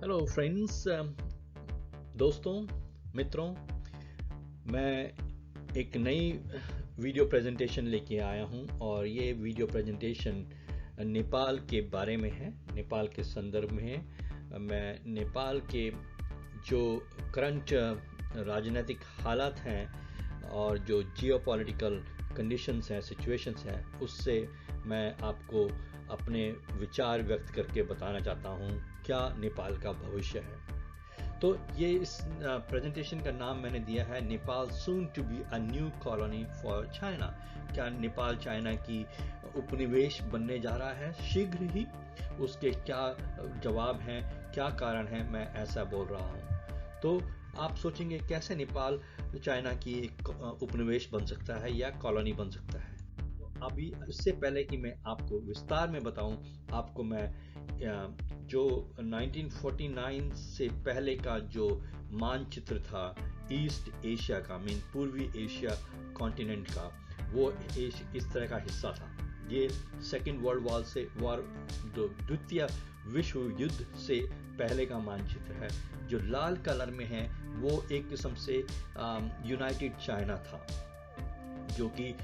Hello friends, दोस्तों, मित्रों। मैं एक नई वीडियो प्रेजेंटेशन लेके आया हूँ और ये वीडियो प्रेजेंटेशन नेपाल के बारे में है, नेपाल के संदर्भ में है। मैं नेपाल के जो करंट राजनीतिक हालात हैं और जो जियोपॉलिटिकल कंडीशंस हैं, सिचुएशंस हैं, उससे मैं आपको अपने विचार व्यक्त करके बताना चाहता हूँ क्या नेपाल का भविष्य है। तो ये इस प्रेजेंटेशन का नाम मैंने दिया है Nepal soon to be a new colony for China. क्या नेपाल चाइना की उपनिवेश बनने जा रहा है शीघ्र ही? उसके क्या जवाब हैं, क्या कारण है मैं ऐसा बोल रहा हूँ? तो आप सोचेंगे कैसे नेपाल चाइना की एक उपनिवेश बन सकता है या कॉलोनी बन सकता है। तो अभी इससे पहले कि मैं आपको विस्तार में बताऊं, आपको मैं जो 1949 से पहले का जो मानचित्र था ईस्ट एशिया का, मीन पूर्वी एशिया कॉन्टिनेंट का, वो इस तरह का हिस्सा था। ये सेकेंड वर्ल्ड वॉर से जो द्वितीय विश्व युद्ध से पहले का मानचित्र है। जो लाल कलर में है वो एक किस्म से यूनाइटेड चाइना था, जो कि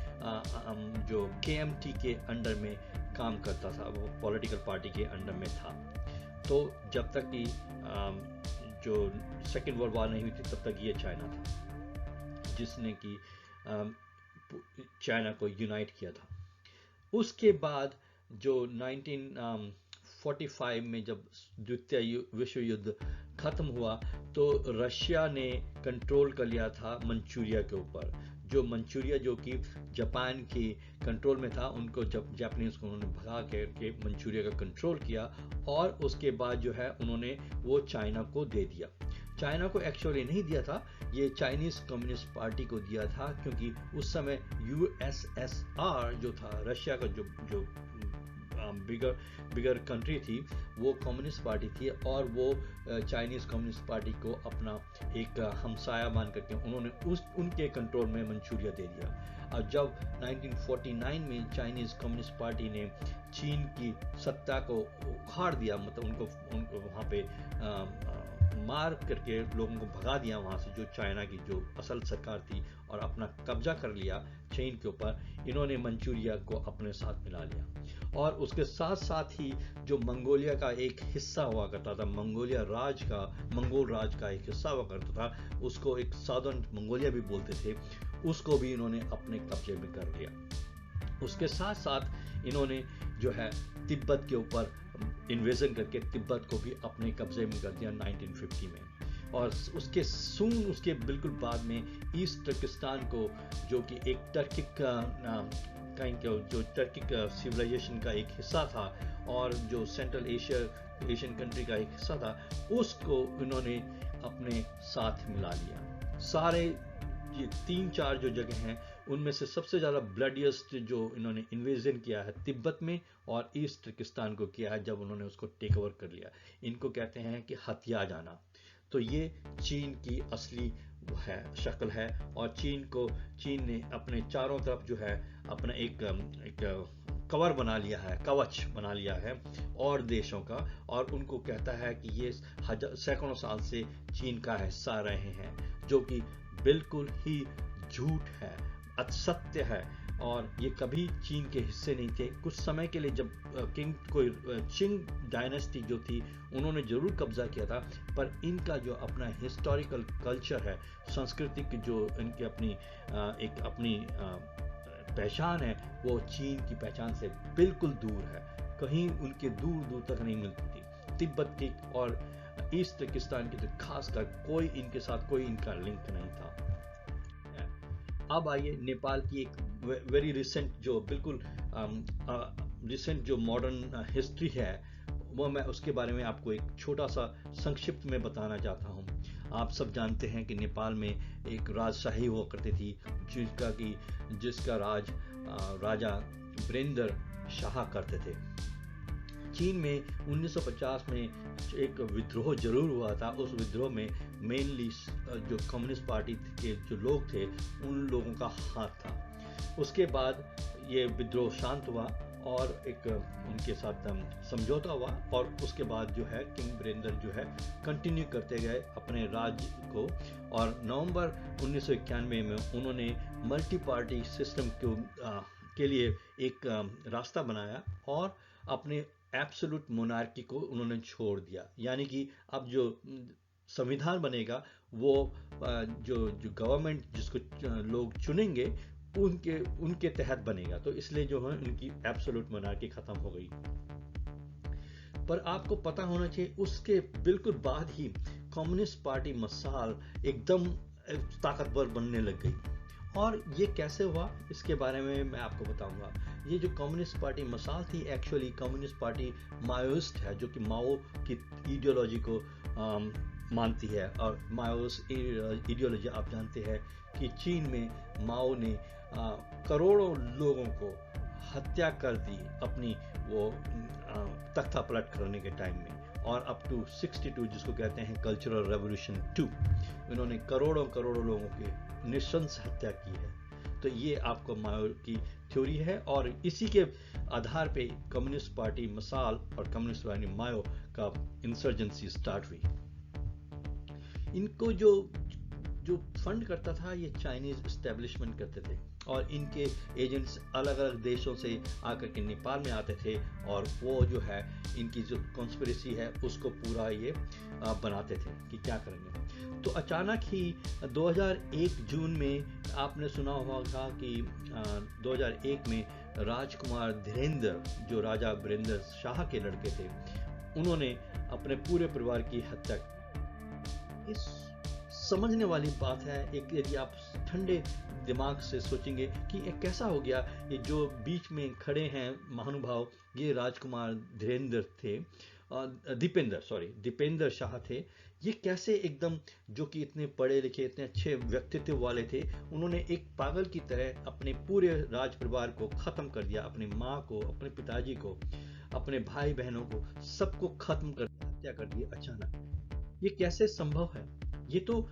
जो KMT के अंडर में काम करता था, वो पॉलिटिकल पार्टी के अंडर में था। तो जब तक कि जो सेकेंड वर्ल्ड वॉर नहीं हुई थी तब तक ये चाइना था जिसने कि चाइना को यूनाइट किया था। उसके बाद जो 1945 में जब द्वितीय विश्व युद्ध खत्म हुआ तो रशिया ने कंट्रोल कर लिया था मंचूरिया के ऊपर। जो मंचूरिया जो कि जापान की कंट्रोल में था, उनको जब जापानीज को उन्होंने भगा के मंचूरिया का कंट्रोल किया और उसके बाद जो है उन्होंने वो चाइना को दे दिया। चाइना को एक्चुअली नहीं दिया था, ये चाइनीज कम्युनिस्ट पार्टी को दिया था, क्योंकि उस समय USSR जो था, रशिया का जो बिगर कंट्री थी, वो कम्युनिस्ट पार्टी थी और वो चाइनीज कम्युनिस्ट पार्टी को अपना एक हमसाया मान करके उन्होंने उनके कंट्रोल में मंचूरिया दे दिया। और जब 1949 में चाइनीज कम्युनिस्ट पार्टी ने चीन की सत्ता को उखाड़ दिया, मतलब उनको वहाँ पे मार करके लोगों को भगा दिया वहाँ से, जो चाइना की जो असल सरकार थी, और अपना कब्जा कर लिया चीन के ऊपर, इन्होंने मंचूरिया को अपने साथ मिला लिया। और उसके साथ साथ ही जो मंगोलिया का एक हिस्सा हुआ करता था, मंगोल राज का एक हिस्सा हुआ करता था, उसको एक साउदर्न मंगोलिया भी बोलते थे, उसको भी इन्होंने अपने कब्जे में कर लिया। उसके साथ साथ इन्होंने जो है तिब्बत के ऊपर इन्वेजन करके तिब्बत को भी अपने कब्जे में कर दिया 1950 में। और उसके बिल्कुल बाद में ईस्ट तुर्किस्तान को, जो कि एक टर्किक सिविलाइजेशन का एक हिस्सा था और जो सेंट्रल एशियन कंट्री का एक हिस्सा था, उसको इन्होंने अपने साथ मिला लिया। सारे ये 3-4 जो जगह हैं उनमें से सबसे ज़्यादा ब्लडियस्ट जो इन्होंने इन्वेजन किया है तिब्बत में और ईस्ट तुर्किस्तान को किया है, जब उन्होंने उसको टेक ओवर कर लिया। इनको कहते हैं कि हथिया जाना। तो ये चीन की असली शक्ल है और चीन ने अपने चारों तरफ जो है अपना एक कवर बना लिया है, कवच बना लिया है और देशों का, और उनको कहता है कि ये सैकड़ों साल से चीन का हिस्सा रहे हैं, जो कि बिल्कुल ही झूठ है, असत्य है। और ये कभी चीन के हिस्से नहीं थे। कुछ समय के लिए जब चिंग डायनेस्टी जो थी, उन्होंने जरूर कब्जा किया था, पर इनका जो अपना हिस्टोरिकल कल्चर है, सांस्कृतिक जो इनकी अपनी पहचान है, वो चीन की पहचान से बिल्कुल दूर है, कहीं उनके दूर दूर तक नहीं मिलती थी। तिब्बत की और ईस्ट तुर्किस्तान की तो खासकर कोई इनके साथ कोई इनका लिंक नहीं था। अब आइए नेपाल की एक वेरी रिसेंट, जो बिल्कुल रिसेंट जो मॉडर्न हिस्ट्री है, वो मैं उसके बारे में आपको एक छोटा सा संक्षिप्त में बताना चाहता हूँ। आप सब जानते हैं कि नेपाल में एक राजशाही हुआ करती थी, जिसका राज राजा वीरेंद्र शाह करते थे। चीन में 1950 में एक विद्रोह जरूर हुआ था। उस विद्रोह में मेनली जो कम्युनिस्ट पार्टी के जो लोग थे, उन लोगों का हाथ था। उसके बाद ये विद्रोह शांत हुआ और एक उनके साथ समझौता हुआ, और उसके बाद जो है किंग वीरेंद्र जो है कंटिन्यू करते गए अपने राज्य को, और नवंबर 1991 में उन्होंने मल्टी पार्टी सिस्टम के लिए एक रास्ता बनाया और अपने एब्सोल्यूट मोनार्की को उन्होंने छोड़ दिया। यानी कि अब जो संविधान बनेगा वो जो जो गवर्नमेंट जिसको लोग चुनेंगे उनके उनके तहत बनेगा। तो इसलिए जो है उनकी एब्सोल्यूट मोनार्की खत्म हो गई। पर आपको पता होना चाहिए उसके बिल्कुल बाद ही कम्युनिस्ट पार्टी मसाल एकदम ताकतवर बनने लग गई। और ये कैसे हुआ इसके बारे में मैं आपको बताऊंगा। ये जो कम्युनिस्ट पार्टी मसाल थी, एक्चुअली कम्युनिस्ट पार्टी माओइस्ट है, जो कि माओ की आइडियोलॉजी को मानती है। और माओइस्ट आइडियोलॉजी आप जानते हैं कि चीन में माओ ने करोड़ों लोगों को हत्या कर दी अपनी वो तख्ता पलट करने के टाइम में, और अप टू 62 जिसको कहते हैं कल्चरल रेवोल्यूशन 2, इन्होंने करोड़ों लोगों की निशंस हत्या की है। तो ये आपको माओ की थ्योरी है, और इसी के आधार पे कम्युनिस्ट पार्टी मसाल और कम्युनिस्ट पार्टी माओ का इंसर्जेंसी स्टार्ट हुई। इनको जो फंड करता था ये चाइनीज एस्टेब्लिशमेंट करते थे, और इनके एजेंट्स अलग अलग देशों से आकर के नेपाल में आते थे, और वो जो है इनकी जो कॉन्स्पिरेसी है उसको पूरा ये बनाते थे कि क्या करेंगे। तो अचानक ही 2001 जून में आपने सुना होगा कि 2001 में राजकुमार धीरेन्द्र, जो राजा वीरेंद्र शाह के लड़के थे, उन्होंने अपने पूरे परिवार की हत्या की। इस समझने वाली बात है, एक यदि आप ठंडे दिमाग से सोचेंगे कि ये कैसा हो गया। ये जो बीच में खड़े हैं महानुभाव, ये राजकुमार धीरेन्द्र थे, दीपेंद्र शाह थे। ये कैसे एकदम, जो कि इतने पढ़े लिखे इतने अच्छे व्यक्तित्व वाले थे, उन्होंने एक पागल की तरह अपने पूरे राज परिवार को खत्म कर दिया। अपनी माँ को, अपने पिताजी को, अपने भाई बहनों को, सबको खत्म कर दिया, हत्या कर दी अचानक। ये कैसे संभव है? ये तो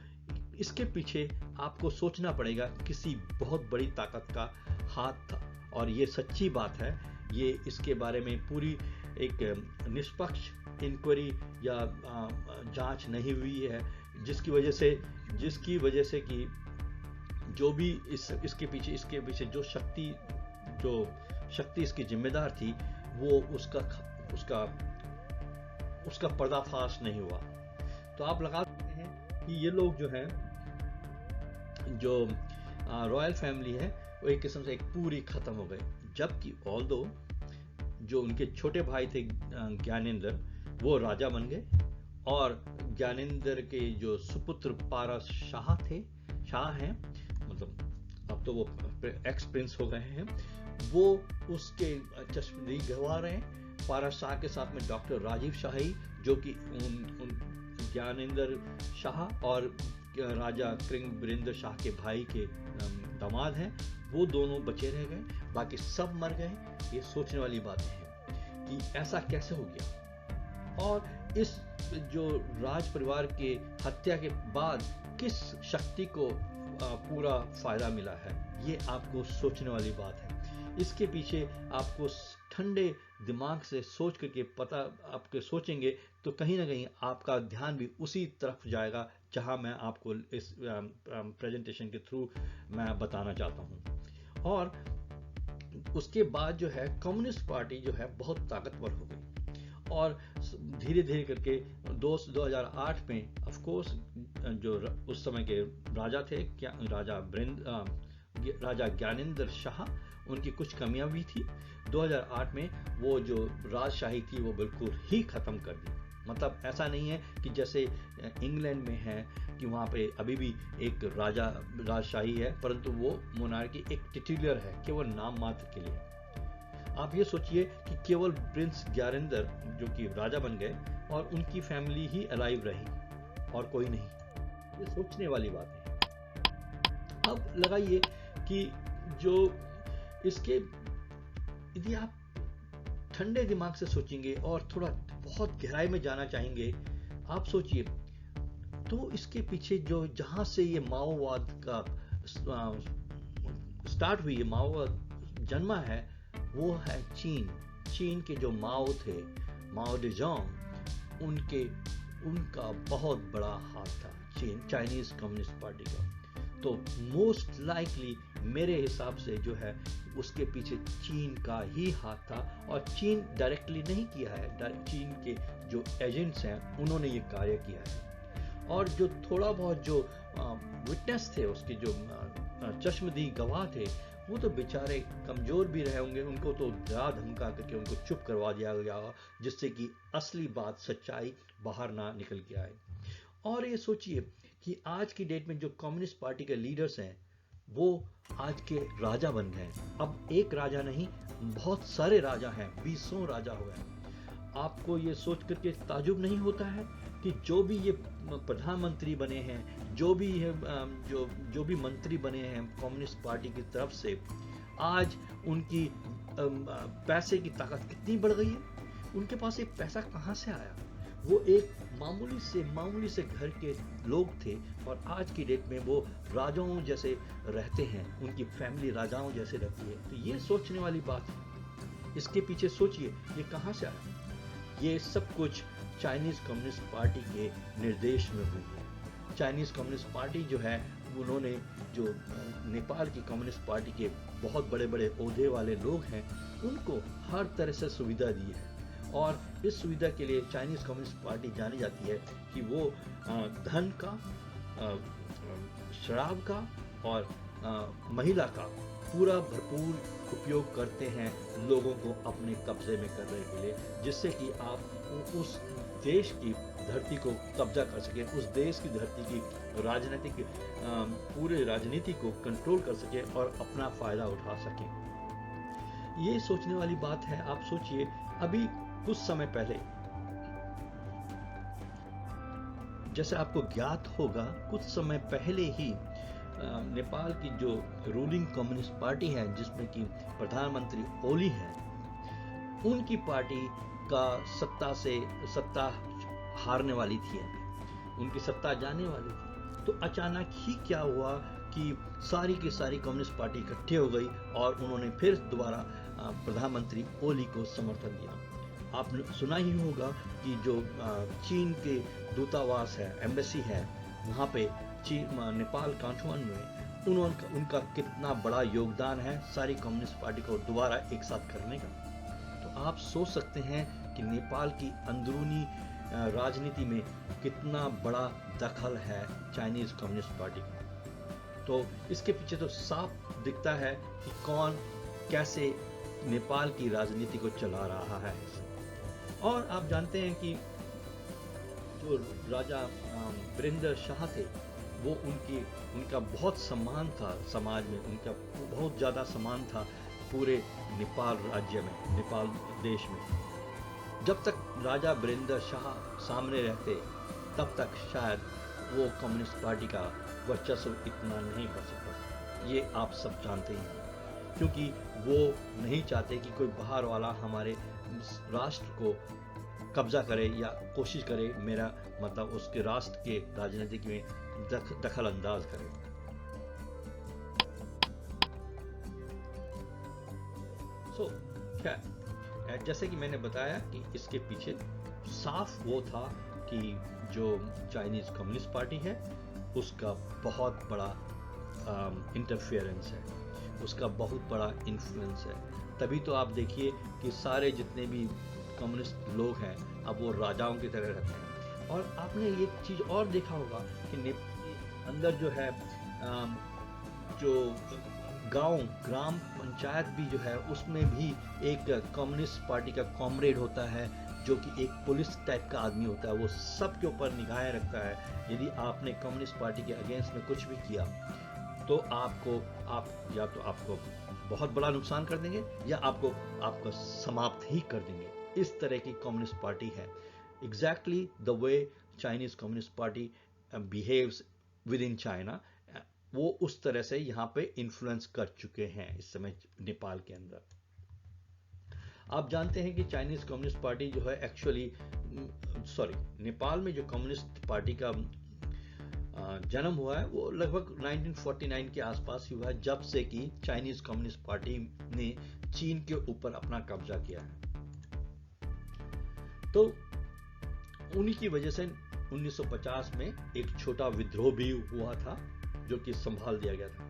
इसके पीछे आपको सोचना पड़ेगा किसी बहुत बड़ी ताकत का हाथ था, और ये सच्ची बात है। ये इसके बारे में पूरी एक निष्पक्ष इंक्वायरी या जांच नहीं हुई है, जिसकी वजह से कि जो भी इसके पीछे जो शक्ति इसकी जिम्मेदार थी, वो उसका पर्दाफाश नहीं हुआ। तो आप लगा सकते हैं कि ये लोग जो हैं, जो रॉयल फैमिली है, वो एक किस्म से एक पूरी खत्म हो गए। जबकि ऑल्दो जो उनके छोटे भाई थे ज्ञानेंद्र, वो राजा बन गए, और ज्ञानेंद्र के जो सुपुत्र पारस शाह हैं, मतलब अब तो वो एक्स प्रिंस हो गए हैं, वो उसके चश्मदीद गवा रहे हैं। पारस शाह के साथ में डॉक्टर राजीव शाही, जो कि ज्ञानेंद्र शाह और राजा किंग वीरेंद्र शाह के भाई के दामाद हैं, वो दोनों बचे रह गए, बाकी सब मर गए। ये सोचने वाली बात है कि ऐसा कैसे हो गया, और इस जो राज परिवार के हत्या के बाद किस शक्ति को पूरा फायदा मिला है, ये आपको सोचने वाली बात है। इसके पीछे आपको ठंडे दिमाग से सोच करके आपके सोचेंगे तो कहीं ना कहीं आपका ध्यान भी उसी तरफ जाएगा जहां मैं आपको इस प्रेजेंटेशन के थ्रू मैं बताना चाहता हूं। और उसके बाद जो है कम्युनिस्ट पार्टी जो है बहुत ताकतवर हो गई, और धीरे धीरे करके 2008 में ऑफ कोर्स जो उस समय के राजा थे, राजा ज्ञानेंद्र शाह, उनकी कुछ कमियां भी थी। 2008 में वो जो राजशाही थी वो बिल्कुल ही खत्म कर दी। मतलब ऐसा नहीं है कि जैसे इंग्लैंड में है कि वहाँ पे अभी भी एक राजशाही है, परंतु वो मोनार्की एक टिटुलर है, केवल नाम मात्र के लिए। आप ये सोचिए कि केवल प्रिंस ज्ञानेंद्र जो कि राजा बन गए, और उनकी फैमिली ही अलाइव रही और कोई नहीं। ये सोचने वाली बात है। अब लगाइए कि जो इसके, यदि आप ठंडे दिमाग से सोचेंगे और थोड़ा बहुत गहराई में जाना चाहेंगे, आप सोचिए तो इसके पीछे जो जहां से ये माओवाद का स्टार्ट हुई है, माओवाद जन्मा है, वो है चीन। चीन के जो माओ थे, माओ जेडोंग, उनका बहुत बड़ा हाथ था चाइनीज कम्युनिस्ट पार्टी का। तो मोस्ट लाइकली मेरे हिसाब से जो है उसके पीछे चीन का ही हाथ था, और चीन डायरेक्टली नहीं किया है, चीन के जो एजेंट्स हैं उन्होंने ये कार्य किया है। और जो थोड़ा बहुत जो विटनेस थे, उसके जो चश्मदीद गवाह थे, वो तो बेचारे कमजोर भी रहे होंगे, उनको तो डरा धमका करके उनको चुप करवा दिया गया, जिससे कि असली बात, सच्चाई बाहर ना निकल के आए। और ये सोचिए कि आज की डेट में जो कम्युनिस्ट पार्टी के लीडर्स हैं वो आज के राजा बन गए। अब एक राजा नहीं, बहुत सारे राजा हैं, 20 राजा हो गए। आपको ये सोच करके ताजुब नहीं होता है कि जो भी ये प्रधानमंत्री बने हैं, जो भी मंत्री बने हैं कम्युनिस्ट पार्टी की तरफ से, आज उनकी पैसे की ताकत कितनी बढ़ गई है। उनके पास ये पैसा कहाँ से आया? वो एक मामूली से घर के लोग थे, और आज की डेट में वो राजाओं जैसे रहते हैं, उनकी फैमिली राजाओं जैसे रहती है। तो ये सोचने वाली बात है। इसके पीछे सोचिए ये कहाँ से आया। ये सब कुछ चाइनीज कम्युनिस्ट पार्टी के निर्देश में हुई है। चाइनीज कम्युनिस्ट पार्टी जो है, उन्होंने जो नेपाल की कम्युनिस्ट पार्टी के बहुत बड़े बड़े ओहदे वाले लोग हैं, उनको हर तरह से सुविधा दी है। और इस सुविधा के लिए चाइनीज कम्युनिस्ट पार्टी जानी जाती है कि वो धन का, शराब का और महिला का पूरा भरपूर उपयोग करते हैं लोगों को अपने कब्जे में करने के लिए, जिससे कि आप उस देश की धरती को कब्जा कर सके, उस देश की धरती की राजनीतिक पूरे राजनीति को कंट्रोल कर सके और अपना फायदा उठा सके। ये सोचने वाली बात है। आप सोचिए, अभी कुछ समय पहले, जैसे आपको ज्ञात होगा, कुछ समय पहले ही नेपाल की जो रूलिंग कम्युनिस्ट पार्टी है, जिसमें कि प्रधानमंत्री ओली है, उनकी पार्टी का सत्ता हारने वाली थी, अभी उनकी सत्ता जाने वाली थी। तो अचानक ही क्या हुआ कि सारी की सारी कम्युनिस्ट पार्टी इकट्ठे हो गई और उन्होंने फिर दोबारा प्रधानमंत्री ओली को समर्थन दिया। आपने सुना ही होगा कि जो चीन के दूतावास है, एम्बेसी है, वहाँ पे नेपाल काठमांडू में उनका कितना बड़ा योगदान है सारी कम्युनिस्ट पार्टी को दोबारा एक साथ करने का। तो आप सोच सकते हैं कि नेपाल की अंदरूनी राजनीति में कितना बड़ा दखल है चाइनीज कम्युनिस्ट पार्टी का। तो इसके पीछे तो साफ दिखता है कि कौन कैसे नेपाल की राजनीति को चला रहा है। और आप जानते हैं कि जो राजा वीरेंद्र शाह थे, वो उनका बहुत सम्मान था समाज में, उनका बहुत ज़्यादा सम्मान था पूरे नेपाल राज्य में, नेपाल देश में। जब तक राजा वीरेंद्र शाह सामने रहते, तब तक शायद वो कम्युनिस्ट पार्टी का वर्चस्व इतना नहीं बढ़ सकता। ये आप सब जानते हैं, क्योंकि वो नहीं चाहते कि कोई बाहर वाला हमारे राष्ट्र को कब्जा करे या कोशिश करे, मेरा मतलब उसके राष्ट्र के राजनीतिक में दखल अंदाज करे। खैर, जैसे कि मैंने बताया कि इसके पीछे साफ वो था कि जो चाइनीज कम्युनिस्ट पार्टी है उसका बहुत बड़ा इंटरफेरेंस है, उसका बहुत बड़ा इन्फ्लुएंस है। तभी तो आप देखिए कि सारे जितने भी कम्युनिस्ट लोग हैं अब वो राजाओं की तरह रहते हैं। और आपने एक चीज़ और देखा होगा कि नेपाल के अंदर जो है जो ग्राम पंचायत भी जो है, उसमें भी एक कम्युनिस्ट पार्टी का कॉमरेड होता है, जो कि एक पुलिस टाइप का आदमी होता है। वो सबके ऊपर निगाहें रखता है। यदि आपने कम्युनिस्ट पार्टी के अगेंस्ट में कुछ भी किया तो या तो आपको बहुत बड़ा नुकसान कर देंगे या आपको समाप्त ही कर देंगे। इस तरह की कम्युनिस्ट पार्टी है। Exactly the way Chinese communist party behaves with in China, वो उस तरह से यहाँ पे इन्फ्लुएंस कर चुके हैं इस समय नेपाल के अंदर। आप जानते हैं कि चाइनीज कम्युनिस्ट पार्टी जो है नेपाल में जो कम्युनिस्ट पार्टी का जन्म हुआ है वो लगभग 1949 के आसपास ही हुआ है, जब से कि चाइनीज कम्युनिस्ट पार्टी ने चीन के ऊपर अपना कब्जा किया है। तो उन्हीं की वजह से 1950 में एक छोटा विद्रोह भी हुआ था जो कि संभाल दिया गया था।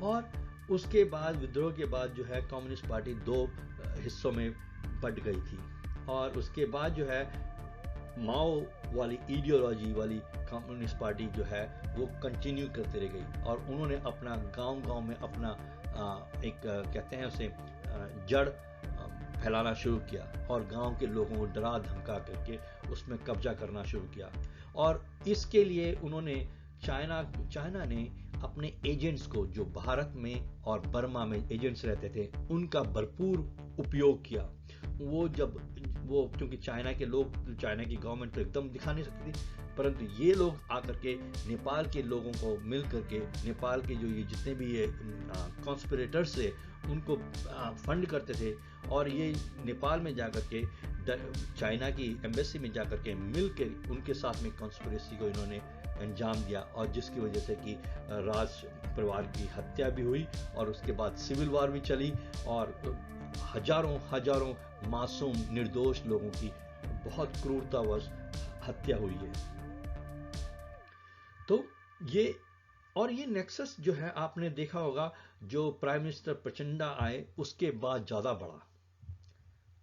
और उसके बाद विद्रोह के बाद जो है कम्युनिस्ट पार्टी दो हिस्सों में बंट गई थी। और उसके बाद जो है माओ वाली आइडियोलॉजी वाली कम्युनिस्ट पार्टी जो है वो कंटिन्यू करते रह गई। और उन्होंने अपना गांव-गांव में अपना एक कहते हैं उसे जड़ फैलाना शुरू किया और गांव के लोगों को डरा धमका करके उसमें कब्जा करना शुरू किया। और इसके लिए उन्होंने चाइना ने अपने एजेंट्स को, जो भारत में और बर्मा में एजेंट्स रहते थे, उनका भरपूर उपयोग किया। वो क्योंकि चाइना के लोग, चाइना की गवर्नमेंट तो एकदम दिखा नहीं सकती थी, परंतु ये लोग आकर के नेपाल के लोगों को मिल करके, नेपाल के जो ये जितने भी ये कॉन्स्पिरेटर्स थे उनको फंड करते थे। और ये नेपाल में जाकर के चाइना की एम्बेसी में जाकर के मिल के उनके साथ में कॉन्स्पिरेसी को इन्होंने अंजाम दिया। और जिसकी वजह से कि राज परिवार की हत्या भी हुई और उसके बाद सिविल वॉर भी चली और हजारों मासूम निर्दोष लोगों की बहुत क्रूरतावश हत्या हुई है। तो ये नेक्सस जो है आपने देखा होगा, जो प्राइम मिनिस्टर प्रचंडा आए उसके बाद ज्यादा बढ़ा।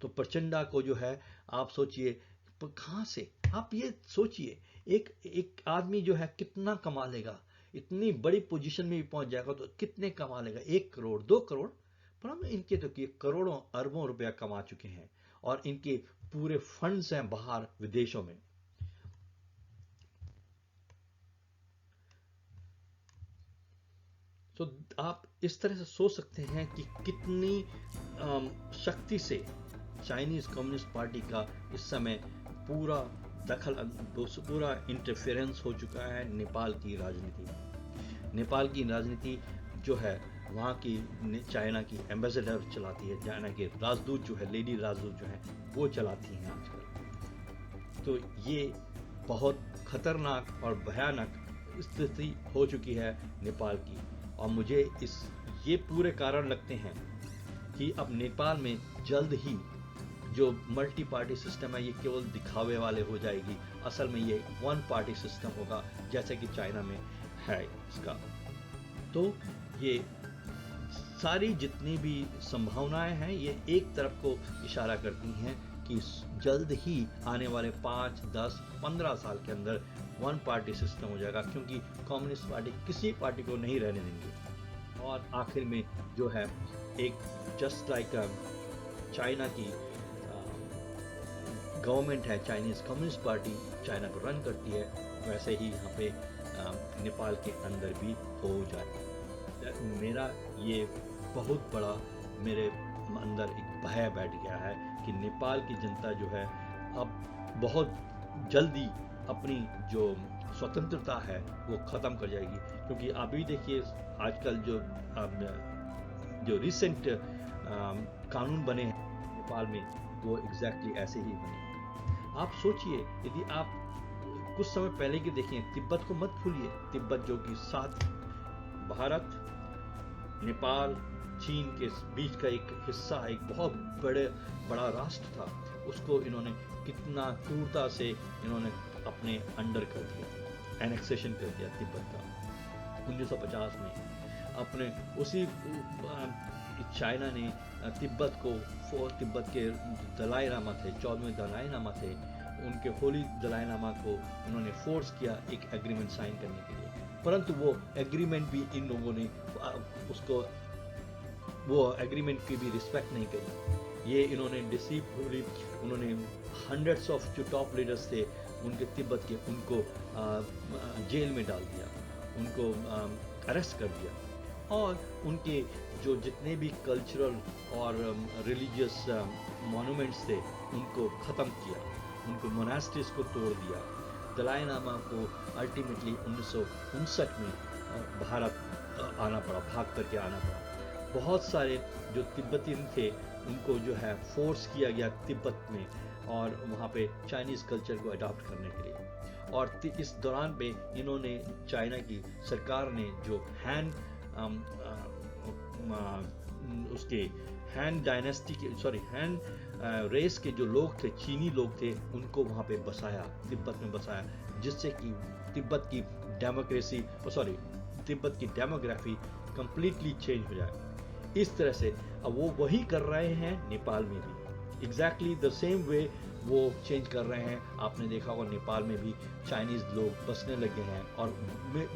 तो प्रचंडा को जो है आप सोचिए कहां से, आप ये सोचिए एक आदमी जो है कितना कमा लेगा, इतनी बड़ी पोजीशन में भी पहुंच जाएगा तो कितने कमा लेगा, 1 करोड़ 2 करोड़, पर इनके तो करोड़ों अरबों रुपया कमा चुके हैं और इनके पूरे फंड्स हैं बाहर विदेशों में। तो आप इस तरह से सोच सकते हैं कि कितनी शक्ति से चाइनीज कम्युनिस्ट पार्टी का इस समय पूरा पूरा इंटरफेरेंस हो चुका है नेपाल की राजनीति में। नेपाल की राजनीति जो है वहाँ की चाइना की एम्बेसडर चलाती है, चाइना के राजदूत जो है, लेडी राजदूत जो है वो चलाती हैं आजकल। तो ये बहुत खतरनाक और भयानक स्थिति हो चुकी है नेपाल की। और मुझे ये पूरे कारण लगते हैं कि अब नेपाल में जल्द ही जो मल्टी पार्टी सिस्टम है ये केवल दिखावे वाले हो जाएगी, असल में ये 1 पार्टी सिस्टम होगा जैसे कि चाइना में है इसका। तो ये सारी जितनी भी संभावनाएं हैं ये एक तरफ को इशारा करती हैं कि जल्द ही आने वाले 5, 10, 15 साल के अंदर 1 पार्टी सिस्टम हो जाएगा, क्योंकि कम्युनिस्ट पार्टी किसी पार्टी को नहीं रहने देंगे। और आखिर में जो है एक जस्ट लाइक चाइना की गवर्नमेंट है, चाइनीज कम्युनिस्ट पार्टी चाइना को रन करती है, वैसे ही यहाँ पे नेपाल के अंदर भी हो जाए। मेरा ये बहुत बड़ा मेरे अंदर एक भय बैठ गया है कि नेपाल की जनता जो है अब बहुत जल्दी अपनी जो स्वतंत्रता है वो ख़त्म कर जाएगी। क्योंकि अभी देखिए आजकल जो रिसेंट कानून बने हैं नेपाल में वो एग्जैक्टली ऐसे ही बने। आप सोचिए यदि आप कुछ समय पहले की देखें, तिब्बत को मत भूलिए, तिब्बत जो कि साथ भारत, नेपाल, चीन के बीच का एक हिस्सा, एक बहुत बड़ा राष्ट्र था, उसको इन्होंने कितना क्रूरता से इन्होंने अपने अंडर कर दिया, एनेक्सेशन कर दिया तिब्बत का 1950 में। अपने उसी चाइना ने तिब्बत के दलाई लामा थे, 14वें दलाई लामा थे, उनके होली दलाई लामा को उन्होंने फोर्स किया एक एग्रीमेंट साइन करने के लिए, परंतु वो एग्रीमेंट भी इन लोगों ने वो एग्रीमेंट की भी रिस्पेक्ट नहीं करी। ये इन्होंने डिसीवफुली उन्होंने हंड्रेड्स ऑफ जो टॉप लीडर्स थे उनके तिब्बत के, उनको जेल में डाल दिया, उनको अरेस्ट कर दिया और उनके जो जितने भी कल्चरल और रिलीजियस मॉन्यूमेंट्स थे उनको ख़त्म किया, उनको मोनास्ट्रीज को तोड़ दिया। दलाई लामा को अल्टीमेटली 1959 में भारत आना पड़ा, भाग करके आना पड़ा। बहुत सारे जो तिब्बतियन थे उनको जो है फोर्स किया गया तिब्बत में और वहाँ पे चाइनीज़ कल्चर को अडॉप्ट करने के लिए। और इस दौरान पे इन्होंने चाइना की सरकार ने जो उसके हैन डायनेस्टी के हैन रेस के जो लोग थे, चीनी लोग थे, उनको वहाँ पे बसाया, तिब्बत में बसाया, जिससे कि तिब्बत की तिब्बत की डेमोग्राफी कंप्लीटली चेंज हो जाए। इस तरह से अब वो वही कर रहे हैं नेपाल में भी, एग्जैक्टली द सेम वे वो चेंज कर रहे हैं। आपने देखा होगा नेपाल में भी चाइनीज लोग बसने लगे हैं और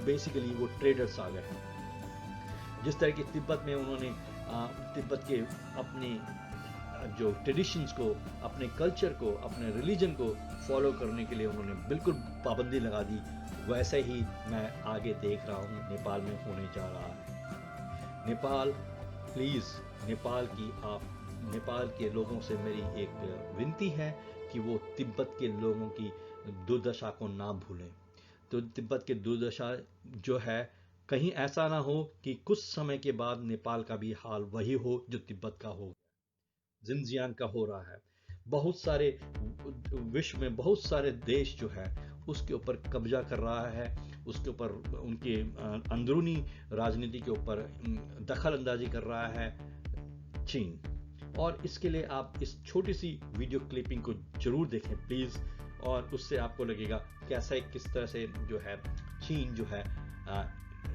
बेसिकली वो ट्रेडर्स आ गए हैं। जिस तरह की तिब्बत में उन्होंने तिब्बत के अपने जो ट्रेडिशंस को, अपने कल्चर को, अपने रिलीजन को फॉलो करने के लिए उन्होंने बिल्कुल पाबंदी लगा दी, वैसे ही मैं आगे देख रहा हूँ नेपाल में होने जा रहा है। नेपाल, प्लीज़, नेपाल के लोगों से मेरी एक विनती है कि वो तिब्बत के लोगों की दुर्दशा को ना भूलें। तो तिब्बत के दुर्दशा जो है, कहीं ऐसा ना हो कि कुछ समय के बाद नेपाल का भी हाल वही हो जो तिब्बत का हो, जिनजियांग का हो रहा है। बहुत सारे विश्व में बहुत सारे देश जो है उसके ऊपर कब्जा कर रहा है, उसके ऊपर उनके अंदरूनी राजनीति के ऊपर दखल अंदाजी कर रहा है चीन। और इसके लिए आप इस छोटी सी वीडियो क्लिपिंग को जरूर देखें प्लीज़, और उससे आपको लगेगा कैसे किस तरह से जो है चीन जो है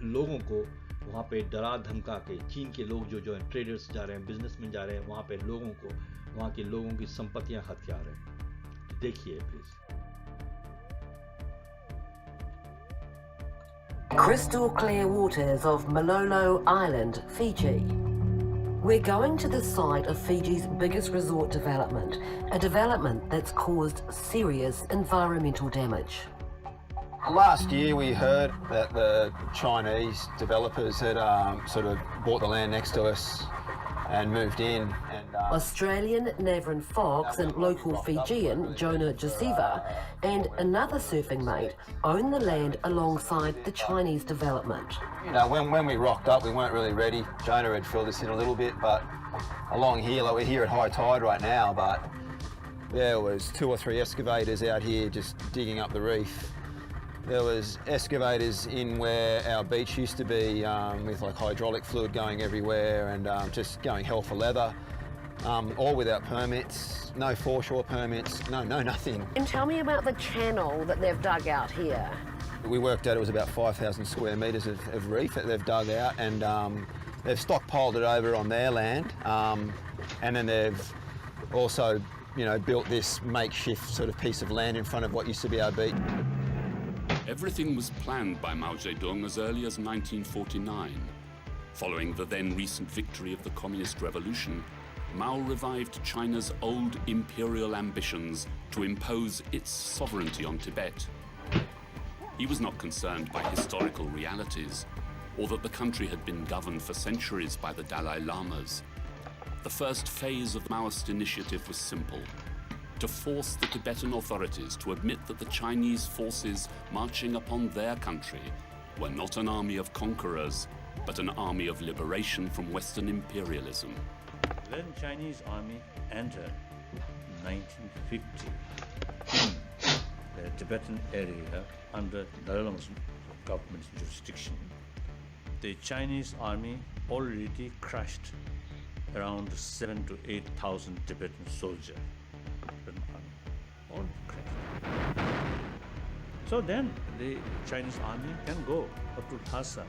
लोगों को वहाँ पे डरा धमका के, चीन के लोग जो ट्रेडर्स जा रहे हैं, बिजनेसमैन जा रहे हैं वहाँ पे लोगों को, वहाँ के लोगों की संपत्तियां हथिया रहे हैं। तो देखिए please. Crystal clear waters of Malolo Island, Fiji. We're going to the site of Fiji's biggest resort development, a development that's caused serious environmental damage. Last year we heard that the Chinese developers had sort of bought the land next to us and moved in. Australian Navrin Fox and local Fijian Jonah Jasiva and another surfing mate own the land alongside the Chinese development. You know, when we rocked up, we weren't really ready. Jonah had filled us in a little bit, but along here, like we're here at high tide right now, but there was 2 or 3 excavators out here just digging up the reef. There was excavators in where our beach used to be with like hydraulic fluid going everywhere and just going hell for leather, all without permits, no foreshore permits, no nothing. And tell me about the channel that they've dug out here. We worked out it was about 5,000 square metres of reef that they've dug out, and they've stockpiled it over on their land, and then they've also, you know, built this makeshift sort of piece of land in front of what used to be our beach. Everything was planned by Mao Zedong as early as 1949. Following the then recent victory of the Communist Revolution, Mao revived China's old imperial ambitions to impose its sovereignty on Tibet. He was not concerned by historical realities, or that the country had been governed for centuries by the Dalai Lamas. The first phase of the Maoist initiative was simple: to force the Tibetan authorities to admit that the Chinese forces marching upon their country were not an army of conquerors, but an army of liberation from Western imperialism. When Chinese army entered 1950 in the Tibetan area under Dalai Lama's government's jurisdiction, the Chinese army already crushed around 7,000 to 8,000 Tibetan soldiers. All crashed. So then the Chinese army can go up to Lhasa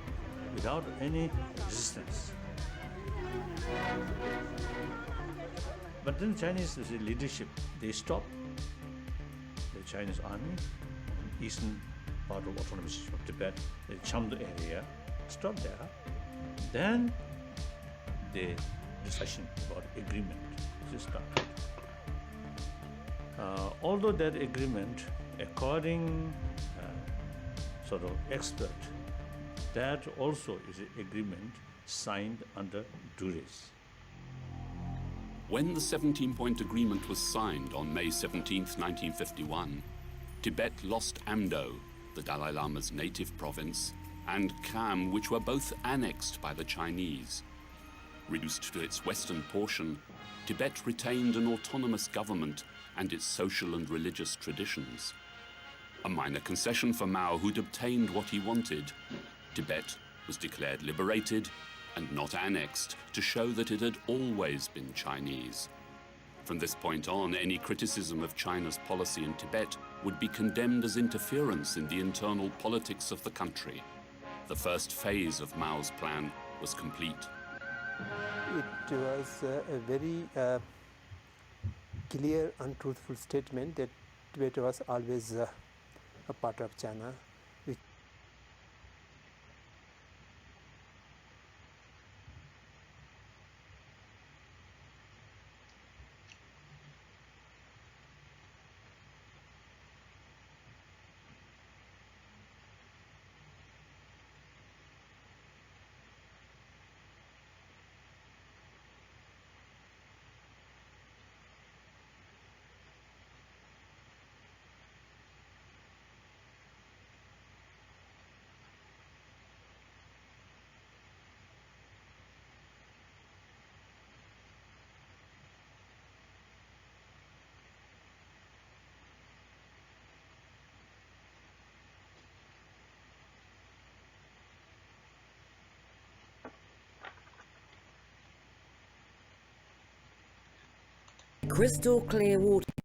without any resistance. But then Chinese leadership, they stopped the Chinese army in eastern part of autonomous system of Tibet, the Chamdo area, stopped there. Then the discussion about agreement started. Although that agreement, according sort of expert, that also is an agreement signed under duress. When the 17-point agreement was signed on May 17, 1951, Tibet lost Amdo, the Dalai Lama's native province, and Kham, which were both annexed by the Chinese. Reduced to its western portion, Tibet retained an autonomous government and its social and religious traditions. A minor concession for Mao, who'd obtained what he wanted. Tibet was declared liberated, and not annexed to show that it had always been Chinese. From this point on, any criticism of China's policy in Tibet would be condemned as interference in the internal politics of the country. The first phase of Mao's plan was complete. It was a very clear, untruthful statement that Tibet was always a part of China. Crystal clear water